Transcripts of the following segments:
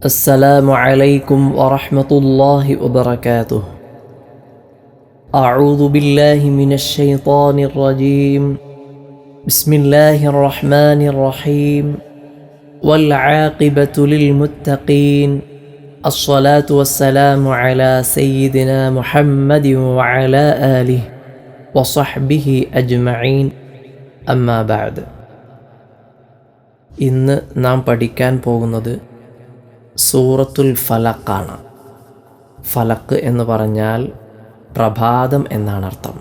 السلام عليكم ورحمة الله وبركاته. أعوذ بالله من الشيطان الرجيم. بسم الله الرحمن الرحيم. والعاقبة للمتقين. الصلاة والسلام على سيدنا محمد وعلى آله وصحبه أجمعين. أما بعد. ഇന്ന് നാം പഠിക്കാൻ പോകുന്നത് സൂറത്തുൽ ഫലക്കാണ്. ഫലക്ക് എന്ന് പറഞ്ഞാൽ പ്രഭാതം എന്നാണ് അർത്ഥം.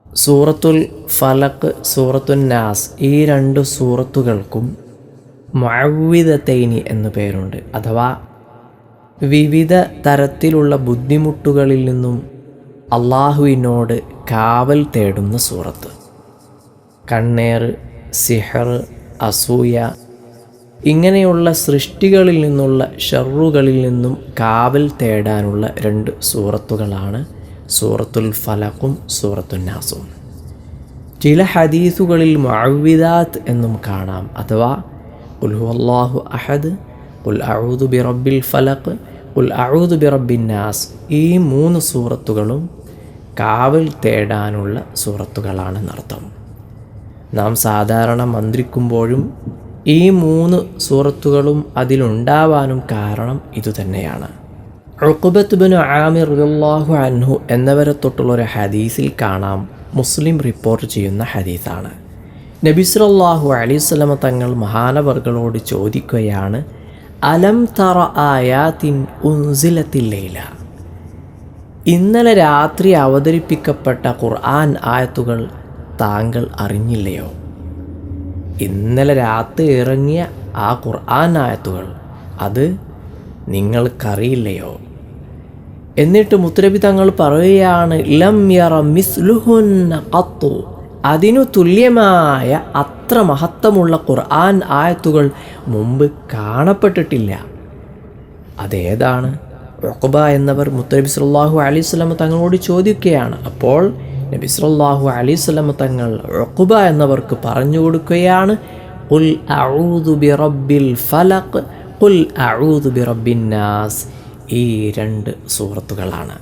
സൂറത്തുൽ ഫലക്ക്, സൂറത്തുൻ നാസ്, ഈ രണ്ട് സൂറത്തുകൾക്കും മുഅവ്വിദതൈനി എന്നു പേരുണ്ട്. അഥവാ വിവിധ തരത്തിലുള്ള ബുദ്ധിമുട്ടുകളിൽ നിന്നും അള്ളാഹുവിനോട് കാവൽ തേടുന്ന സൂറത്ത്. കണ്ണേറ്, സിഹർ, അസൂയ, ഇങ്ങനെയുള്ള സൃഷ്ടികളിൽ നിന്നുള്ള ഷർറുകളിൽ നിന്നും കാവൽ തേടാനുള്ള രണ്ട് സൂറത്തുകളാണ് സൂറത്തുൽ ഫലഖും സൂറത്തുൻ നാസും. ചില ഹദീസുകളിൽ മുഅവ്വിദാത്ത് എന്നും കാണാം. അഥവാ ഖുൽ ഹുവല്ലാഹു അഹദ്, ഖുൽ അഊദു ബിറബ്ബിൽ ഫലഖ്, ഖുൽ അഊദു ബിറബ്ബിൻ നാസ്. ഈ മൂന്ന് സൂറത്തുകളും കാവൽ തേടാനുള്ള സൂറത്തുകളാണെന്നർത്ഥം. നാം സാധാരണ മന്ത്രിക്കുമ്പോഴും ഈ മൂന്ന് സൂറത്തുകളും അതിലുണ്ടാവാനും കാരണം ഇതുതന്നെയാണ്. ഉഖ്ബത്ത് ബിൻ ആമിർ റളിയല്ലാഹു അൻഹു എന്നവരെ തൊട്ടുള്ള ഒരു ഹദീസിൽ കാണാം, മുസ്ലിം റിപ്പോർട്ട് ചെയ്യുന്ന ഹദീസാണ്. നബി സല്ലല്ലാഹു അലൈഹി വസല്ലം തങ്ങൾ മഹാനവർകളോട് ചോദിക്കുകയാണ്, അലം തറ ആയാത്തിൻ ഉൻസിലത്തിൽ ലൈല, ഇന്നലെ രാത്രി അവതരിപ്പിക്കപ്പെട്ട ഖുർആൻ ആയത്തുകൾ താങ്കൾ അറിഞ്ഞില്ലയോ? ഇന്നലെ രാത്രി ഇറങ്ങിയ ആ ഖുർആൻ ആയത്തുകൾ അത് നിങ്ങൾക്കറിയില്ലയോ? എന്നിട്ട് മുത്തനബി തങ്ങൾ പറയുകയാണ്, ലം യറ മിസ്ലുഹുന്ന ഖത്തു, അതിനു തുല്യമായ അത്ര മഹത്വമുള്ള ഖുർആൻ ആയത്തുകൾ മുമ്പ് കാണപ്പെട്ടിട്ടില്ല. അതേതാണ്? ഉഖ്ബ എന്നവർ മുത്തനബി സല്ലല്ലാഹു അലൈഹി വസല്ലം തങ്ങളോട് ചോദിക്കുകയാണ്. അപ്പോൾ നബി സല്ലല്ലാഹു അലൈഹി വസല്ലം തങ്ങൾ ഉഖ്ബ എന്നവർക്ക് പറഞ്ഞു കൊടുക്കുകയാണ്, ഖുൽ അഊദു ബിറബ്ബിൽ ഫലഖ്, ഖുൽ അഊദു ബിറബ്ബിൻ നാസ്. ഈ രണ്ട് സൂറത്തുകളാണ്,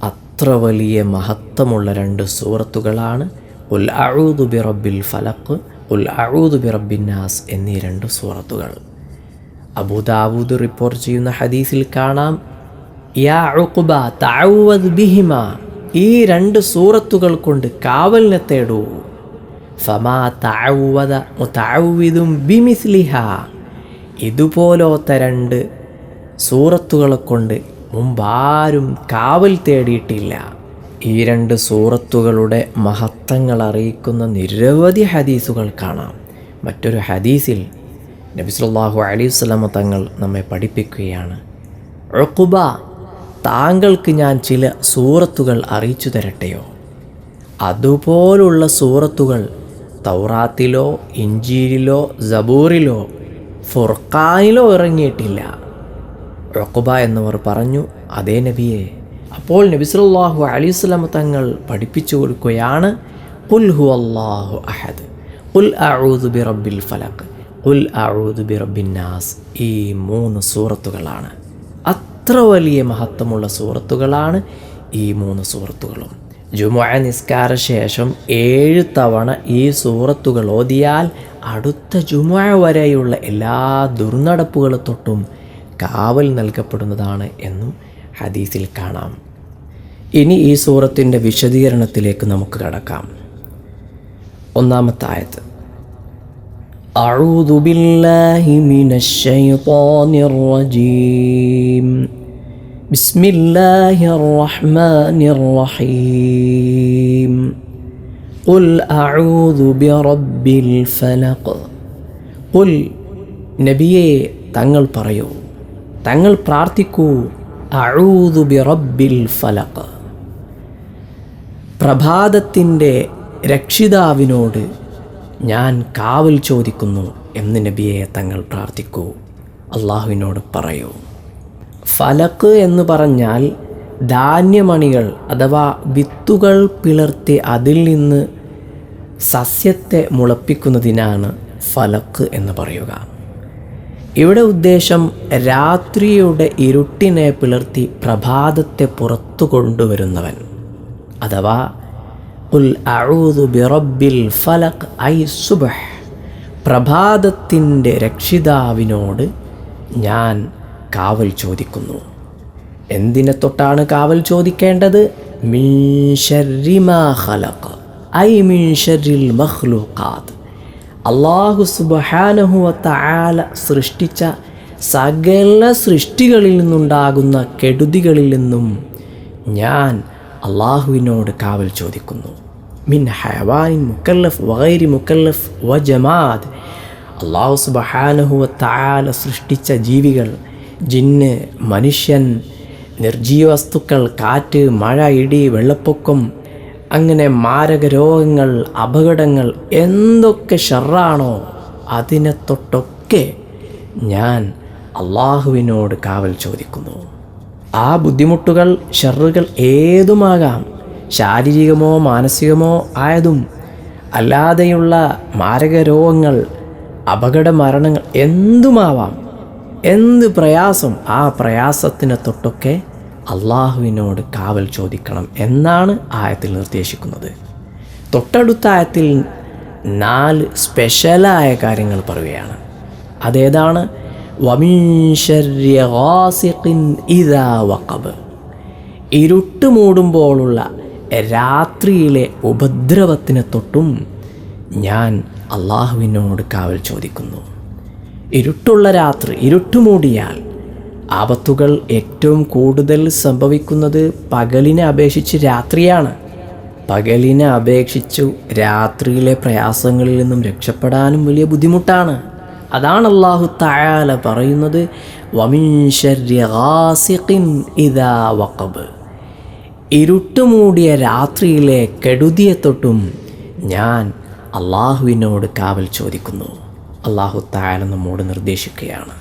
അത്ര വലിയ മഹത്വമുള്ള രണ്ട് സൂറത്തുകളാണ് ഖുൽ അഊദു ബിറബ്ബിൽ ഫലഖ്, ഖുൽ അഊദു ബിറബ്ബിൻ നാസ് എന്നീ രണ്ട് സൂറത്തുകൾ. അബൂ ദാവൂദ് റിപ്പോർട്ട് ചെയ്യുന്ന ഹദീസിൽ കാണാം, യാ ഉഖ്ബ തഅവ്വദ് ബിഹിമാ, ഈ രണ്ട് സൂറത്തുകൾ കൊണ്ട് കാവലിനെ തേടൂ. ഫമാ തഅവ്വദ മുതഅവ്വിദും ബിമിസ്ലിഹാ, ഇതുപോലത്തെ രണ്ട് സൂറത്തുകളെ കൊണ്ട് മുമ്പാരും കാവൽ തേടിയിട്ടില്ല. ഈ രണ്ട് സൂറത്തുകളുടെ മഹത്വങ്ങൾ അറിയിക്കുന്ന നിരവധി ഹദീസുകൾ കാണാം. മറ്റൊരു ഹദീസിൽ നബി സല്ലല്ലാഹു അലൈഹി വസല്ലം തങ്ങൾ നമ്മെ പഠിപ്പിക്കുകയാണ്, ഉഖ്ബ, താങ്കൾക്ക് ഞാൻ ചില സൂറത്തുകൾ അറിയിച്ചു തരട്ടെയോ? അതുപോലുള്ള സൂറത്തുകൾ തൗറാത്തിലോ ഇഞ്ചീലിലോ സബൂറിലോ ഫുർഖാനിലോ ഇറങ്ങിയിട്ടില്ല. ഉഖ്ബ എന്നവർ പറഞ്ഞു, അതേ നബിയെ. അപ്പോൾ നബി സല്ലല്ലാഹു അലൈഹി വസല്ലം തങ്ങൾ പഠിപ്പിച്ചു കൊടുക്കുകയാണ്, ഖുൽ ഹുവല്ലാഹു അഹദ്, ഖുൽ അഊദു ബിറബ്ബിൽ ഫലഖ്, ഖുൽ അഊദു ബിറബ്ബിൻ നാസ്. ഈ മൂന്ന് സൂറത്തുകളാണ്, അത്ര വലിയ മഹത്വമുള്ള സൂറത്തുകളാണ് ഈ മൂന്ന് സൂറത്തുകളും. ജുമുഅ നിസ്കാര ശേഷം 7 തവണ ഈ സൂറത്തുകൾ ഓതിയാൽ അടുത്ത ജുമുഅ വരെയുള്ള എല്ലാ ദുർനടപ്പുകളെ തൊട്ടും കാവൽ നൽകപ്പെടുന്നതാണ് എന്നും ഹദീസിൽ കാണാം. ഇനി ഈ സൂറത്തിൻ്റെ വിശദീകരണത്തിലേക്ക് നമുക്ക് കടക്കാം. ഒന്നാമത്തെ ആയത്ത്, أعوذ بالله من الشيطان الرجيم. بسم الله الرحمن الرحيم. قل أعوذ برب الفلق. قل, നബിയെ തങ്ങൾ പറയൂ, തങ്ങൾ പ്രാർത്ഥിക്കൂ, അഊദു ബിറബ്ബിൽ ഫലഖ്, പ്രഭാതത്തിൻ്റെ രക്ഷിതാവിനോട് ഞാൻ കാവൽ ചോദിക്കുന്നു എന്ന് നബിയെ തങ്ങൾ പ്രാർത്ഥിക്കൂ, അള്ളാഹുവിനോട് പറയൂ. ഫലക്ക് എന്ന് പറഞ്ഞാൽ ധാന്യമണികൾ അഥവാ വിത്തുകൾ പിളർത്തി അതിൽ നിന്ന് സസ്യത്തെ മുളപ്പിക്കുന്നതിനാണ് ഫലക്ക് എന്ന് പറയുക. ഇവിടെ ഉദ്ദേശം രാത്രിയുടെ ഇരുട്ടിനെ പിളർത്തി പ്രഭാതത്തെ പുറത്തു കൊണ്ടുവരുന്നവൻ, അഥവാ ഖുൽ അഊദു ബിറബ്ബിൽ ഫലഖ് ഐ സുബ്ഹ്, പ്രഭാതത്തിൻ്റെ രക്ഷിതാവിനോട് ഞാൻ കാവൽ ചോദിക്കുന്നു. എന്തിനെ തൊട്ടാണ് കാവൽ ചോദിക്കേണ്ടത്? മിൻ ശർരി മാ ഖലഖ ഐ മിൻ ശർരിൽ മഖ്ലൂഖാത്ത്, അല്ലാഹു സുബ്ഹാനഹു വ തആല സൃഷ്ടിച്ച സകല സൃഷ്ടികളിൽ നിന്നുണ്ടാകുന്ന കെടുതികളിൽ നിന്നും ഞാൻ അള്ളാഹുവിനോട് കാവൽ ചോദിക്കുന്നു. മിൻ ഹയവാനിൻ മുക്കല്ലഫ് വഗൈരി മുക്കല്ലഫ് വ ജമാദ്, അല്ലാഹു സുബ്ഹാനഹു വ തആല സൃഷ്ടിച്ച ജീവികൾ, ജിന്ന്, മനുഷ്യൻ, നിർജീവ വസ്തുക്കൾ, കാറ്റ്, മഴ, ഇടി, വെള്ളപ്പൊക്കം, അങ്ങനെ മാരക രോഗങ്ങൾ, അപകടങ്ങൾ, എന്തൊക്കെ ഷർറാണോ അതിനെ തൊട്ടൊക്കെ ഞാൻ അള്ളാഹുവിനോട് കാവൽ ചോദിക്കുന്നു. ആ ബുദ്ധിമുട്ടുകൾ, ഷർറുകൾ ഏതുമാകാം, ശാരീരികമോ മാനസികമോ ആയതും അല്ലാതെയുള്ള മാരക രോഗങ്ങൾ, അപകട മരണങ്ങൾ എന്തുമാവാം, എന്ത് പ്രയാസം, ആ പ്രയാസത്തിനെ തൊട്ടൊക്കെ അള്ളാഹുവിനോട് കാവൽ ചോദിക്കണം എന്നാണ് ആയത്തിൽ നിർദ്ദേശിക്കുന്നത്. തൊട്ടടുത്ത ആയത്തിൽ 4 സ്പെഷ്യലായ കാര്യങ്ങൾ പറയുകയാണ്. അതേതാണ്? വമിൻ ശർരി ഗാസിഖിൻ ഇദാ വഖബ്, ഇരുട്ട് മൂടുമ്പോഴുള്ള രാത്രിയിലെ ഉപദ്രവത്തിനെ തൊട്ടും ഞാൻ അള്ളാഹുവിനോട് കാവൽ ചോദിക്കുന്നു. ഇരുട്ടുള്ള രാത്രി, ഇരുട്ടുമൂടിയാൽ ആപത്തുകൾ ഏറ്റവും കൂടുതൽ സംഭവിക്കുന്നത് പകലിനെ അപേക്ഷിച്ച് രാത്രിയാണ്. പകലിനെ അപേക്ഷിച്ചു രാത്രിയിലെ പ്രയാസങ്ങളിൽ നിന്നും രക്ഷപ്പെടാനും വലിയ ബുദ്ധിമുട്ടാണ്. അതാണ് അല്ലാഹു തആല പറയുന്നത് വമിൻ ശർരി ഗാസിഖിൻ ഇദാ വഖബ്, ഇരുട്ടുമൂടിയ രാത്രിയിലെ കെടുതിയെ തൊട്ടും ഞാൻ അള്ളാഹുവിനോട് കാവൽ ചോദിക്കുന്നു. അല്ലാഹു തആല നമ്മോട് നിർദ്ദേശിക്കുകയാണ്.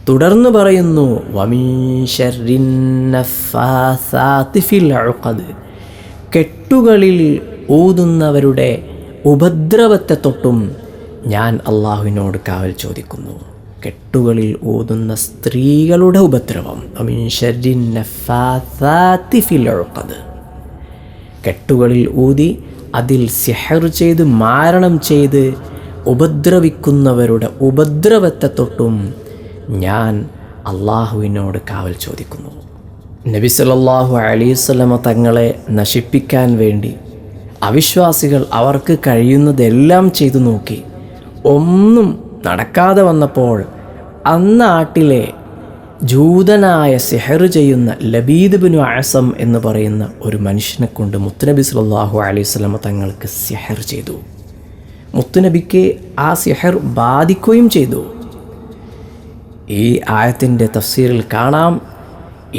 തുടർന്ന് പറയുന്നു വമിൻ ശർരിൻ നഫ്ഫാസാതി ഫിൽ ഉഖദ്, കെട്ടുകളിൽ ഊതുന്നവരുടെ ഉപദ്രവത്തെ തൊട്ടും ഞാൻ അള്ളാഹുവിനോട് കാവൽ ചോദിക്കുന്നു. കെട്ടുകളിൽ ഊതുന്ന സ്ത്രീകളുടെ ഉപദ്രവം, വമിൻ ശർരിൻ നഫ്ഫാസാതി ഫിൽ ഉഖദ്, കെട്ടുകളിൽ ഊതി അതിൽ സിഹർ ചെയ്ത് മാരണം ചെയ്ത് ഉപദ്രവിക്കുന്നവരുടെ ഉപദ്രവത്തെ തൊട്ടും ഞാൻ അള്ളാഹുവിനോട് കാവൽ ചോദിക്കുന്നു. നബി സല്ലല്ലാഹു അലൈഹി വസല്ലമ തങ്ങളെ നശിപ്പിക്കാൻ വേണ്ടി അവിശ്വാസികൾ അവർക്ക് കഴിയുന്നതെല്ലാം ചെയ്തു നോക്കി. ഒന്നും നടക്കാതെ വന്നപ്പോൾ അന്നാട്ടിലെ ജൂതനായ സിഹർ ചെയ്യുന്ന ലബീദ് ബിനു അസം എന്ന് പറയുന്ന ഒരു മനുഷ്യനെ കൊണ്ട് മുത്തുനബി സല്ലല്ലാഹു അലൈഹി വസല്ലമ തങ്ങൾക്ക് സിഹർ ചെയ്തു. മുത്തുനബിക്ക് ആ സിഹർ ബാധിക്കുകയും ചെയ്തു. ഈ ആയത്തിൻ്റെ തഫ്സീറിൽ കാണാം,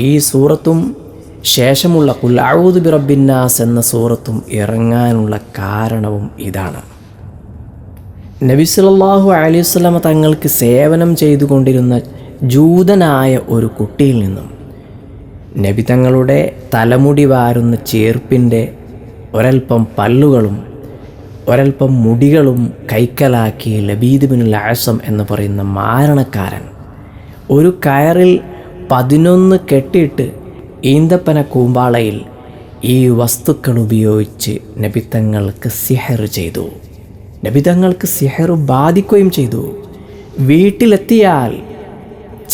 ഈ സൂറത്തും ശേഷമുള്ള ഖുൽ അഊദു ബിറബ്ബിന്നാസ് എന്ന സൂറത്തും ഇറങ്ങാനുള്ള കാരണവും ഇതാണ്. നബി സല്ലല്ലാഹു അലൈഹി വസല്ലമ തങ്ങൾക്ക് സേവനം ചെയ്തുകൊണ്ടിരുന്ന ജൂതനായ ഒരു കുട്ടിയിൽ നിന്നും നബി തങ്ങളുടെ തലമുടി വാരുന്ന ചേർപ്പിൻ്റെ ഒരൽപ്പം പല്ലുകളും ഒരൽപ്പം മുടികളും കൈക്കലാക്കി ലബീദ് ബിനുൽ അസം എന്ന് പറയുന്ന മാരണക്കാരൻ ഒരു കയറിൽ 11 കെട്ടിയിട്ട് ഈന്തപ്പന കൂമ്പാളയിൽ ഈ വസ്തുക്കൾ ഉപയോഗിച്ച് നബിതങ്ങൾക്ക് സിഹർ ചെയ്തു. നബിതങ്ങൾക്ക് സിഹർ ബാധിക്കുകയും ചെയ്തു. വീട്ടിലെത്തിയാൽ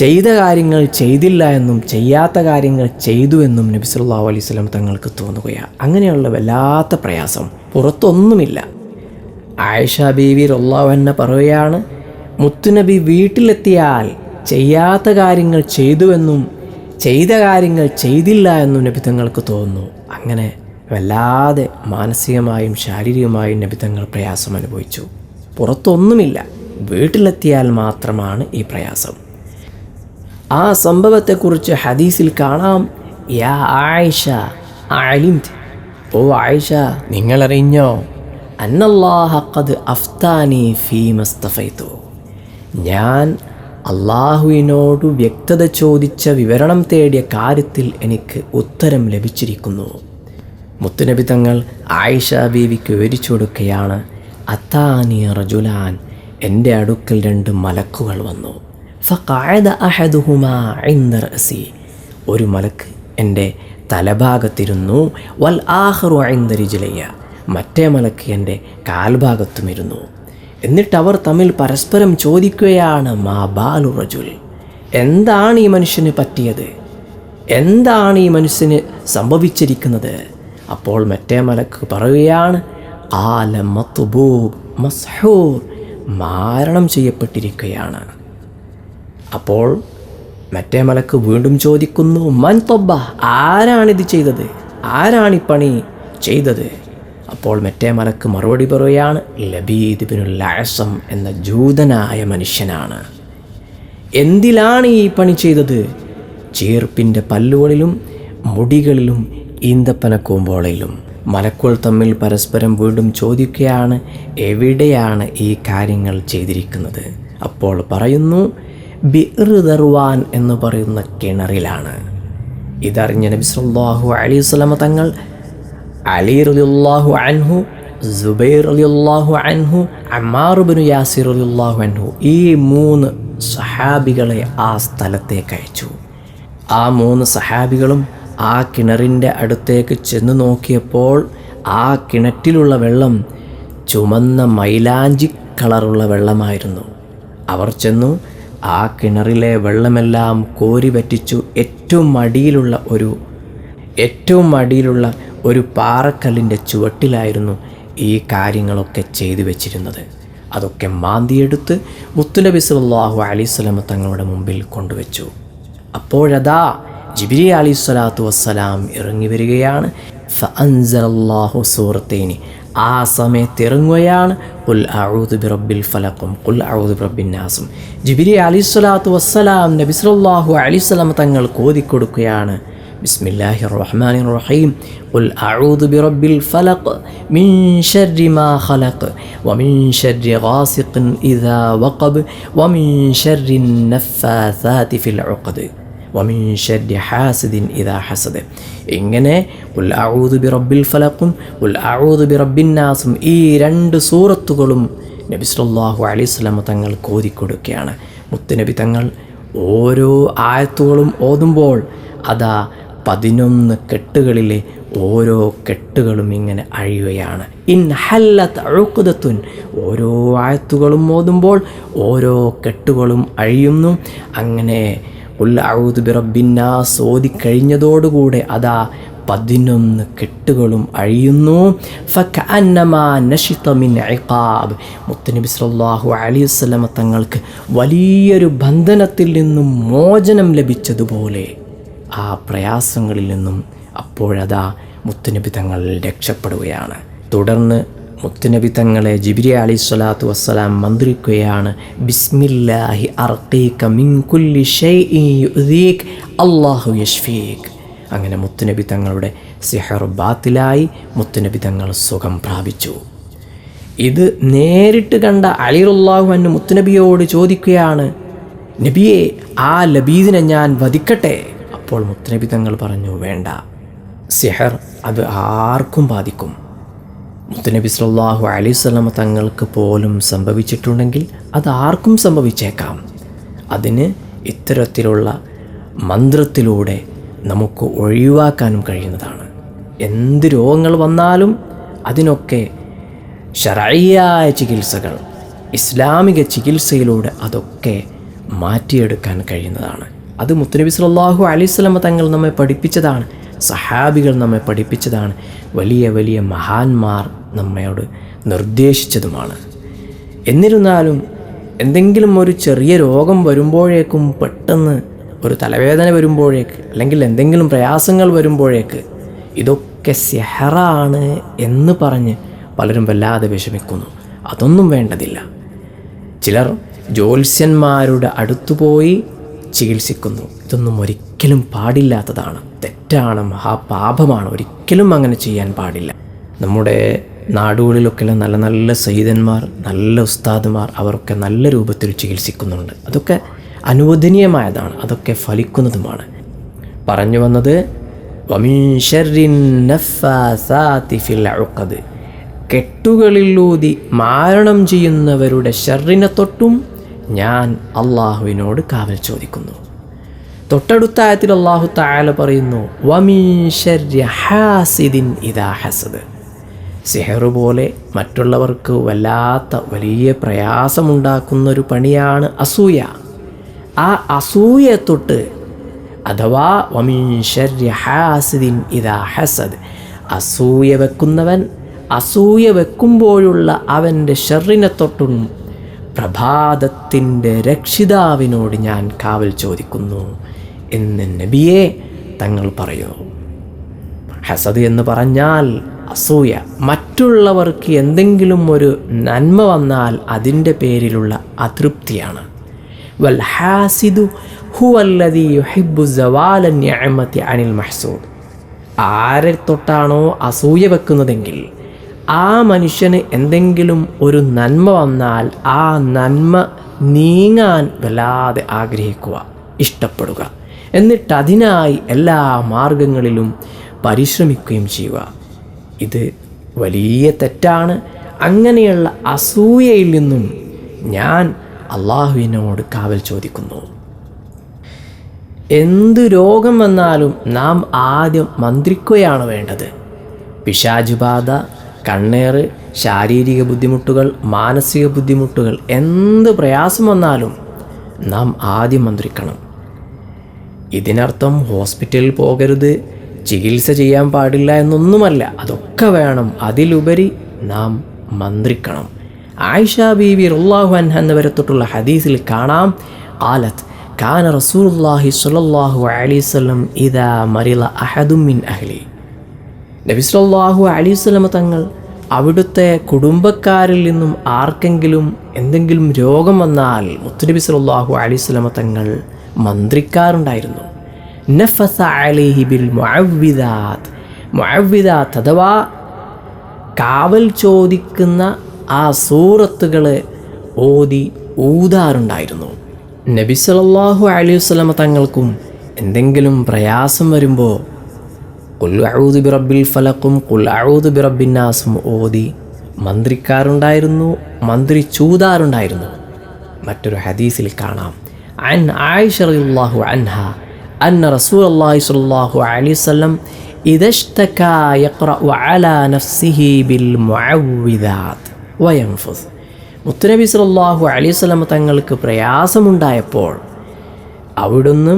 ചെയ്ത കാര്യങ്ങൾ ചെയ്തില്ല എന്നും ചെയ്യാത്ത കാര്യങ്ങൾ ചെയ്തു എന്നും നബി സല്ലല്ലാഹു അലൈഹി വസല്ലം തങ്ങൾക്ക് തോന്നുകയാണ്. അങ്ങനെയുള്ള വല്ലാത്ത പ്രയാസം, പുറത്തൊന്നുമില്ല. ആയിഷ ബീവി റളിയല്ലാഹു അൻഹ പറയുകയാണ്, മുത്തുനബി വീട്ടിലെത്തിയാൽ ചെയ്യാത്ത കാര്യങ്ങൾ ചെയ്തുവെന്നും ചെയ്ത കാര്യങ്ങൾ ചെയ്തില്ല എന്നും നബി തങ്ങൾക്ക് തോന്നുന്നു. അങ്ങനെ വല്ലാതെ മാനസികമായും ശാരീരികമായും നബി തങ്ങൾ പ്രയാസം അനുഭവിച്ചു. പുറത്തൊന്നുമില്ല, വീട്ടിലെത്തിയാൽ മാത്രമാണ് ഈ പ്രയാസം. ആ സംഭവത്തെക്കുറിച്ച് ഹദീസിൽ കാണാം, യാ ആയിഷ അലിംത്, ഓ ആയിഷ നിങ്ങളറിഞ്ഞോ, അന്നല്ലാഹ ഖദ് അഫ്താനി ഫീമസ്തഫൈതു, ഞാൻ അള്ളാഹുവിനോട് വ്യക്തത ചോദിച്ച വിവരണം തേടിയ കാര്യത്തിൽ എനിക്ക് ഉത്തരം ലഭിച്ചിരിക്കുന്നു. മുത്തുനബി തങ്ങൾ ആയിഷ ബീവിക്ക് വിവരിച്ചു കൊടുക്കുകയാണ്, അത്താനി റജുലാൻ, എൻ്റെ അടുക്കൽ 2 മലക്കുകൾ വന്നു. ഫഖഅദ അഹദുഹുമാ ഇൻദ റഅസി, ഒരു മലക്ക് എൻ്റെ തലഭാഗത്തിരുന്നു, വൽ ആഖറു ഇൻദ റിജ്ലയ്യ, മറ്റേ മലക്ക് എൻ്റെ കാൽഭാഗത്തുമിരുന്നു. എന്നിട്ട് അവർ തമ്മിൽ പരസ്പരം ചോദിക്കുകയാണ്, മാ ബാലു റജുൽ, എന്താണ് ഈ മനുഷ്യന് പറ്റിയത്, എന്താണ് ഈ മനുഷ്യന് സംഭവിച്ചിരിക്കുന്നത്? അപ്പോൾ മറ്റേ മലക്ക് പറയുകയാണ്, ഖാല മത്ബൂബ് മസ്ഹൂർ, മാരണം ചെയ്യപ്പെട്ടിരിക്കുകയാണ്. അപ്പോൾ മറ്റേ മലക്ക് വീണ്ടും ചോദിക്കുന്നു, മൻ തൊബ്ബ, ആരാണിത് ചെയ്തത്, ആരാണി പണി ചെയ്തത്? അപ്പോൾ മറ്റേ മലക്ക് മറുപടി പറയുകയാണ്, ലബീദ് ബിനുൽ അഅസം എന്ന ജൂതനായ മനുഷ്യനാണ്. എന്തിലാണ് ഈ പണി ചെയ്തത്? ചീർപ്പിൻ്റെ പല്ലുകളിലും മുടികളിലും ഈന്തപ്പനക്കൂമ്പോളയിലും. മലക്കുകൾ തമ്മിൽ പരസ്പരം വീണ്ടും ചോദിക്കുകയാണ്, എവിടെയാണ് ഈ കാര്യങ്ങൾ ചെയ്തിരിക്കുന്നത്? അപ്പോൾ പറയുന്നു, ബിർ ദർവാൻ എന്ന് പറയുന്ന കിണറിലാണ്. ഇതറിഞ്ഞ നബി സല്ലല്ലാഹു അലൈഹി വസല്ലമ തങ്ങൾ അലി റളിയല്ലാഹു അൻഹു, സുബൈർ റളിയല്ലാഹു അൻഹു, അമ്മാർ ഇബ്നു യാസിർ റളിയല്ലാഹു അൻഹു, ഈ 3 സഹാബികളെ ആ സ്ഥലത്തേക്ക് അയച്ചു. ആ 3 സഹാബികളും ആ കിണറിൻ്റെ അടുത്തേക്ക് ചെന്ന് നോക്കിയപ്പോൾ ആ കിണറ്റിലുള്ള വെള്ളം ചുമന്ന മൈലാഞ്ചി കളറുള്ള വെള്ളമായിരുന്നു. അവർ ചെന്നു ആ കിണറിലെ വെള്ളമെല്ലാം കോരി വറ്റിച്ചു ഏറ്റവും അടിയിലുള്ള ഒരു പാറക്കല്ലിൻ്റെ ചുവട്ടിലായിരുന്നു ഈ കാര്യങ്ങളൊക്കെ ചെയ്തു വെച്ചിരുന്നത്. അതൊക്കെ മാന്തിയെടുത്ത് മുത്തുനബി സല്ലല്ലാഹു അലൈഹി വസല്ലം തങ്ങളുടെ മുമ്പിൽ കൊണ്ടുവച്ചു. അപ്പോഴതാ ജിബ്രീൽ അലൈഹിസ്സലാത്തു വസ്സലാം ഇറങ്ങി വരികയാണ്. ഫഅൻസലല്ലാഹു സൂറത്തൈനി, ആ സമയത്ത് ഇറങ്ങുകയാണ്, ഖുൽ അഊദു ബിറബ്ബിൽ ഫലഖും ഖുൽ അഊദു ബിറബ്ബിൻ നാസും. ജിബ്രീൽ അലൈഹിസ്സലാത്തു വസ്സലാം നബി സല്ലല്ലാഹു അലൈഹി വസല്ലം തങ്ങൾ കോതിക്കൊടുക്കുകയാണ്, ബിസ്മില്ലാഹിർ റഹ്മാനിർ റഹീം, ഖുൽ അഊദു ബിറബ്ബിൽ ഫലഖ് മിൻ ശർരി മാ ഖലഖ് വമിൻ ശർരി ഗാസിഖിൻ ഇദാ വഖബ് വമിൻ ശർരി നഫ്ഫാസാതി ഫിൽ ഉഖദ് വമിൻ ശർരി ഹാസിദിൻ ഇദാ ഹസദ്. ഇങ്ങനെ ഖുൽ അഊദു ബിറബ്ബിൽ ഫലഖും ഖുൽ അഊദു ബിറബ്ബിൻ നാസും ഈ 2 സൂറത്തുകളും നബി സല്ലല്ലാഹു അലൈഹി വസല്ലം തങ്ങൾ കോതിക്കൊടുക്കുകയാണ്. മുത്തുനബി തങ്ങൾ ഓരോ ആയത്തുകളും ഓതുമ്പോൾ അതാ 11 കെട്ടുകളിലെ ഓരോ കെട്ടുകളും ഇങ്ങനെ അഴിയുകയാണ്. ഇൻ ഹല്ലത്ത് ഉഖ്ദത്തുൻ, ഓരോ ആയത്തുകളും ഓതുമ്പോൾ ഓരോ കെട്ടുകളും അഴിയുന്നു. അങ്ങനെ ഖുൽ അഊദു ബിറബ്ബിൻ നാസ് ഓതിക്കഴിഞ്ഞതോടുകൂടെ അതാ 11 കെട്ടുകളും അഴിയുന്നു. ഫകഅന്നമാ നശിത മിൻ ഇഖാബ്, മുത്തുനബി സല്ലല്ലാഹു അലൈഹി വസല്ലം തങ്ങൾക്ക് വലിയൊരു ബന്ധനത്തിൽ നിന്നും മോചനം ലഭിച്ചതുപോലെ ആ പ്രയാസങ്ങളിൽ നിന്നും അപ്പോഴതാ മുത്തുനബി തങ്ങൾ രക്ഷപ്പെടുകയാണ്. തുടർന്ന് മുത്തുനബി തങ്ങളെ ജിബ്രീൽ അലൈഹിസ്സലാത്തു വസ്സലാം മന്ത്രിക്കുകയാണ്, ബിസ്മില്ലാഹി അർഖീക മിൻ കുല്ലി ഷൈഇൻ യുഅ്ദീക് അല്ലാഹു യശ്ഫീക്. അങ്ങനെ മുത്തുനബി തങ്ങളുടെ സിഹർ ബാത്തിലായി, മുത്തുനബി തങ്ങൾ സുഖം പ്രാപിച്ചു. ഇത് നേരിട്ട് കണ്ട അലി റളിയല്ലാഹു അൻഹു മുത്തുനബിയോട് ചോദിക്കുകയാണ്, നബിയെ, ആ ലബീദിനെ ഞാൻ വധിക്കട്ടെ? അപ്പോൾ മുത്തുനബി തങ്ങൾ പറഞ്ഞു, വേണ്ട, സിഹർ അത് ആർക്കും ബാധിക്കും. മുത്തുനബി സല്ലല്ലാഹു അലൈഹി വസല്ലം തങ്ങൾക്ക് പോലും സംഭവിച്ചിട്ടുണ്ടെങ്കിൽ അത് ആർക്കും സംഭവിച്ചേക്കാം. അതിന് ഇത്തരത്തിലുള്ള മന്ത്രത്തിലൂടെ നമുക്ക് ഒഴിവാക്കാനും കഴിയുന്നതാണ്. എന്ത് രോഗങ്ങൾ വന്നാലും അതിനൊക്കെ ശർഈയായ ചികിത്സകൾ, ഇസ്ലാമിക ചികിത്സയിലൂടെ അതൊക്കെ മാറ്റിയെടുക്കാൻ കഴിയുന്നതാണ്. അത് മുത്തുനബി സല്ലല്ലാഹു അലൈഹി വസല്ലം തങ്ങൾ നമ്മെ പഠിപ്പിച്ചതാണ്, സഹാബികൾ നമ്മെ പഠിപ്പിച്ചതാണ്, വലിയ വലിയ മഹാന്മാർ നമ്മയോട് നിർദ്ദേശിച്ചതുമാണ്. എന്നിരുന്നാലും എന്തെങ്കിലും ഒരു ചെറിയ രോഗം വരുമ്പോഴേക്കും, പെട്ടെന്ന് ഒരു തലവേദന വരുമ്പോഴേക്ക്, അല്ലെങ്കിൽ എന്തെങ്കിലും പ്രയാസങ്ങൾ വരുമ്പോഴേക്ക് ഇതൊക്കെ സിഹറാണ് എന്ന് പറഞ്ഞ് പലരും വല്ലാതെ വിഷമിക്കുന്നു. അതൊന്നും വേണ്ടതില്ല. ചിലർ ജ്യോത്സ്യന്മാരുടെ അടുത്തുപോയി ചികിത്സിക്കുന്നു. ഇതൊന്നും ഒരിക്കലും പാടില്ലാത്തതാണ്, തെറ്റാണ്, മഹാപാപമാണ്. ഒരിക്കലും അങ്ങനെ ചെയ്യാൻ പാടില്ല. നമ്മുടെ നാടുകളിലൊക്കെ നല്ല നല്ല സയ്യിദന്മാർ, നല്ല ഉസ്താദുമാർ, അവരൊക്കെ നല്ല രൂപത്തിൽ ചികിത്സിക്കുന്നുണ്ട്. അതൊക്കെ അനുവദനീയമായതാണ്, അതൊക്കെ ഫലിക്കുന്നതുമാണ്. പറഞ്ഞു വന്നത് വമിൻ ശർരി നഫ്ഫാസാതി ഫിൽ ഉഖദ്, കെട്ടുകളിലൂതി മാരണം ചെയ്യുന്നവരുടെ ഷർറിനെ തൊട്ടും ഞാൻ അള്ളാഹുവിനോട് കാവൽ ചോദിക്കുന്നു. തൊട്ടടുത്ത ആയത്തിൽ അല്ലാഹു തആല പറയുന്നു, വമിൻ ശർരി ഹാസിദിൻ ഇദാ ഹസദ്. സിഹർ പോലെ മറ്റുള്ളവർക്ക് വല്ലാത്ത വലിയ പ്രയാസമുണ്ടാക്കുന്നൊരു പണിയാണ് അസൂയ. ആ അസൂയയെ തൊട്ട്, അഥവാ വമിൻ ശർരി ഹാസിദിൻ ഇദാ ഹസദ്, അസൂയ വെക്കുന്നവൻ അസൂയ വെക്കുമ്പോഴുള്ള അവൻ്റെ ഷർറിനെ തൊട്ടും പ്രഭാതത്തിൻ്റെ രക്ഷിതാവിനോട് ഞാൻ കാവൽ ചോദിക്കുന്നു എന്ന് നബിയെ തങ്ങൾ പറയൂ. ഹസദ് എന്ന് പറഞ്ഞാൽ അസൂയ. മറ്റുള്ളവർക്ക് എന്തെങ്കിലും ഒരു നന്മ വന്നാൽ അതിൻ്റെ പേരിലുള്ള അതൃപ്തിയാണ്. വൽ ഹാസിദു ഹുവല്ലദീ യുഹിബ്ബു സവാല നിഅമതി അനിൽ മഹ്സൂദ്. ആരെ തൊട്ടാണോ അസൂയ വെക്കുന്നതെങ്കിൽ ആ മനുഷ്യന് എന്തെങ്കിലും ഒരു നന്മ വന്നാൽ ആ നന്മ നീങ്ങാൻ വല്ലാതെ ആഗ്രഹിക്കുക, ഇഷ്ടപ്പെടുക, എന്നിട്ട് അതിനായി എല്ലാ മാർഗങ്ങളിലും പരിശ്രമിക്കുകയും ചെയ്യുക. ഇത് വലിയ തെറ്റാണ്. അങ്ങനെയുള്ള അസൂയയിൽ നിന്നും ഞാൻ അള്ളാഹുവിനോട് കാവൽ ചോദിക്കുന്നു. എന്ത് രോഗം വന്നാലും നാം ആദ്യം മന്ത്രിക്കുകയാണ് വേണ്ടത്. പിശാചുബാധ, കണ്ണേറ്, ശാരീരിക ബുദ്ധിമുട്ടുകൾ, മാനസിക ബുദ്ധിമുട്ടുകൾ, എന്ത് പ്രയാസം വന്നാലും നാം ആദ്യം മന്ത്രിക്കണം. ഇതിനർത്ഥം ഹോസ്പിറ്റലിൽ പോകരുത്, ചികിത്സ ചെയ്യാൻ പാടില്ല എന്നൊന്നുമല്ല. അതൊക്കെ വേണം. അതിലുപരി നാം മന്ത്രിക്കണം. ആയിഷ ബീവി റളിയല്ലാഹു അൻഹ എന്നിവരെ തൊട്ടുള്ള ഹദീസിൽ കാണാം, ഖാലത്ത് കാന റസൂലുള്ളാഹി സ്വല്ലല്ലാഹു അലൈഹി വസല്ലം ഇദാ മരിള അഹദും മിൻ അഹ്ലി. നബി സല്ലല്ലാഹു അലൈഹി വസല്ലം തങ്ങൾ അവിടുത്തെ കുടുംബക്കാരിൽ നിന്നും ആർക്കെങ്കിലും എന്തെങ്കിലും രോഗം വന്നാൽ മുത്തുനബി സല്ലല്ലാഹു അലൈഹി വസല്ലം തങ്ങൾ മന്ത്രിക്കാറുണ്ടായിരുന്നു. നഫസ അലൈഹി ബിൽ മുഅവ്വിദാത്ത്. മുഅവ്വിദാത്ത് അഥവാ കാവൽ ചോദിക്കുന്ന ആ സൂറത്തുകൾ ഓതി ഊതാറുണ്ടായിരുന്നു. നബി സല്ലല്ലാഹു അലൈഹി വസല്ലം തങ്ങൾക്കും എന്തെങ്കിലും പ്രയാസം വരുമ്പോൾ ഖുൽ അഊദു ബിറബ്ബിൽ ഫലഖും ഖുൽ അഊദു ബിറബ്ബിൻ നാസും ഓതി മന്ത്രിക്കാറുണ്ടായിരുന്നു, മന്ത്രിച്ചൂതാറുണ്ടായിരുന്നു. മറ്റൊരു ഹദീസിൽ കാണാം, അൻ ആയിഷ റളിയല്ലാഹു അൻഹ അന്ന റസൂലുള്ളാഹി സ്വല്ലല്ലാഹു അലൈഹി വസല്ലം ഇദശ്തകാ യഖറഉ അലാ നഫ്സിഹി ബിൽ മുഅവ്വിദാത്ത് വയൻഫുസ്. മുത്തുനബി സല്ലല്ലാഹു അലൈഹി വസല്ലം തങ്ങൾക്ക് പ്രയാസമുണ്ടായപ്പോൾ അവിടുന്ന്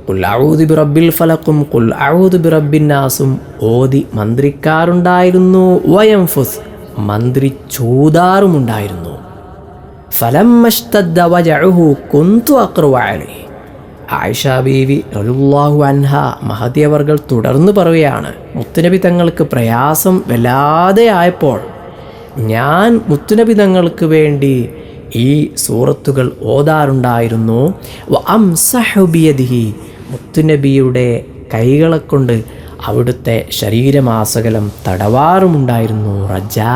ഖുൽ അഊദു ബിറബ്ബിൽ ഫലഖും ഖുൽ അഊദു ബിറബ്ബിൻ നാസും ഓതി മന്ത്രിക്കാറുണ്ടായിരുന്നു. വയൻഫുസ്, മന്ത്രിച്ചൂതാറുമുണ്ടായിരുന്നു. ഫലമ്മശ്തദ്ദ വജഉഹു കുന്തു അഖ്റഉ അലൈഹി. ആയിഷ ബീവി റളിയല്ലാഹു അൻഹ മഹദിയവർകൾ തുടർന്ന് പറയുകയാണ്, മുത്തുനബി തങ്ങൾക്ക് പ്രയാസം വല്ലാതെ ആയപ്പോൾ ഞാൻ മുത്തുനബി തങ്ങൾക്ക് വേണ്ടി ഈ സൂറത്തുകൾ ഓതാറുണ്ടായിരുന്നു. വഅംസഹു ബിയദിഹി, മുത്തുനബിയുടെ കൈകളെ കൊണ്ട് അവിടുത്തെ ശരീരമാസകലം തടവാറുമുണ്ടായിരുന്നു. റജാ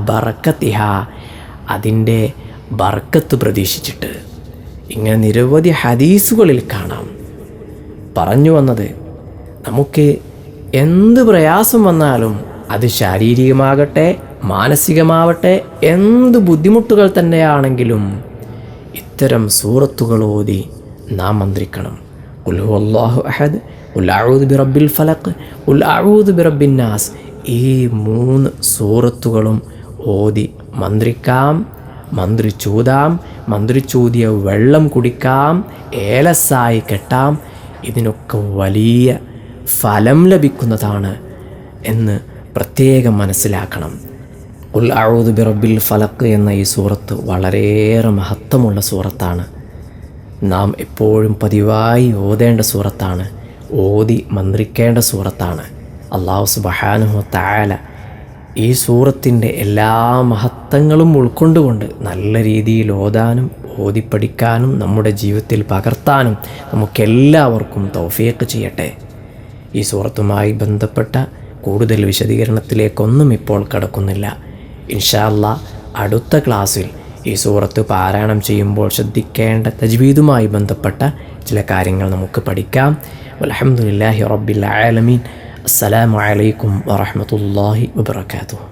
ബറക്കത്തിഹ, അതിൻ്റെ ബർക്കത്ത് പ്രതീക്ഷിച്ചിട്ട്. ഇങ്ങനെ നിരവധി ഹദീസുകളിൽ കാണാം. പറഞ്ഞു വന്നത്, നമുക്ക് എന്ത് പ്രയാസം വന്നാലും അത് ശാരീരികമാകട്ടെ മാനസികമാവട്ടെ എന്ത് ബുദ്ധിമുട്ടുകൾ തന്നെയാണെങ്കിലും ഇത്തരം സൂറത്തുകൾ ഓതി നാം മന്ത്രിക്കണം. ഖുൽ ഹുവല്ലാഹു അഹദ്, ഖുൽ അഊദു ബിറബ്ബിൽ ഫലഖ്, ഖുൽ അഊദു ബിറബ്ബിൻ നാസ്. ഈ 3 സൂറത്തുകളും ഓതി മന്ത്രിക്കാം, മന്ത്രിച്ചൂതാം, മന്ത്രിച്ചൂതിയ വെള്ളം കുടിക്കാം, ഏലസായി കെട്ടാം. ഇതിനൊക്കെ വലിയ ഫലം ലഭിക്കുന്നതാണ് എന്ന് പ്രത്യേകം മനസ്സിലാക്കണം. ഖുൽ അഊദു ബിറബ്ബിൽ ഫലഖ് എന്ന ഈ സൂറത്ത് വളരെയേറെ മഹത്വമുള്ള സൂറത്താണ്. നാം എപ്പോഴും പതിവായി ഓതേണ്ട സൂറത്താണ്, ഓതി മന്ത്രിക്കേണ്ട സൂറത്താണ്. അല്ലാഹു സുബ്ഹാനഹു വ തആല ഈ സൂറത്തിൻ്റെ എല്ലാ മഹത്വങ്ങളും ഉൾക്കൊണ്ടുകൊണ്ട് നല്ല രീതിയിൽ ഓതാനും ഓതിപ്പഠിക്കാനും നമ്മുടെ ജീവിതത്തിൽ പകർത്താനും നമുക്കെല്ലാവർക്കും തൗഫീഖ് ചെയ്യട്ടെ. ഈ സൂറത്തുമായി ബന്ധപ്പെട്ട കൂടുതൽ വിശദീകരണത്തിലേക്കൊന്നും ഇപ്പോൾ കടക്കുന്നില്ല. ഇൻഷാ അല്ലാഹ് അടുത്ത ക്ലാസ്സിൽ ഈ സൂറത്ത് പാരായണം ചെയ്യുമ്പോൾ ശ്രദ്ധിക്കേണ്ട തജ്വീദുമായി ബന്ധപ്പെട്ട ചില കാര്യങ്ങൾ നമുക്ക് പഠിക്കാം. വൽഹംദുലില്ലാഹി റബ്ബിൽ ആലമീൻ. അസ്സലാമു അലൈക്കും വറഹ്മത്തുള്ളാഹി വബറകാതുഹു.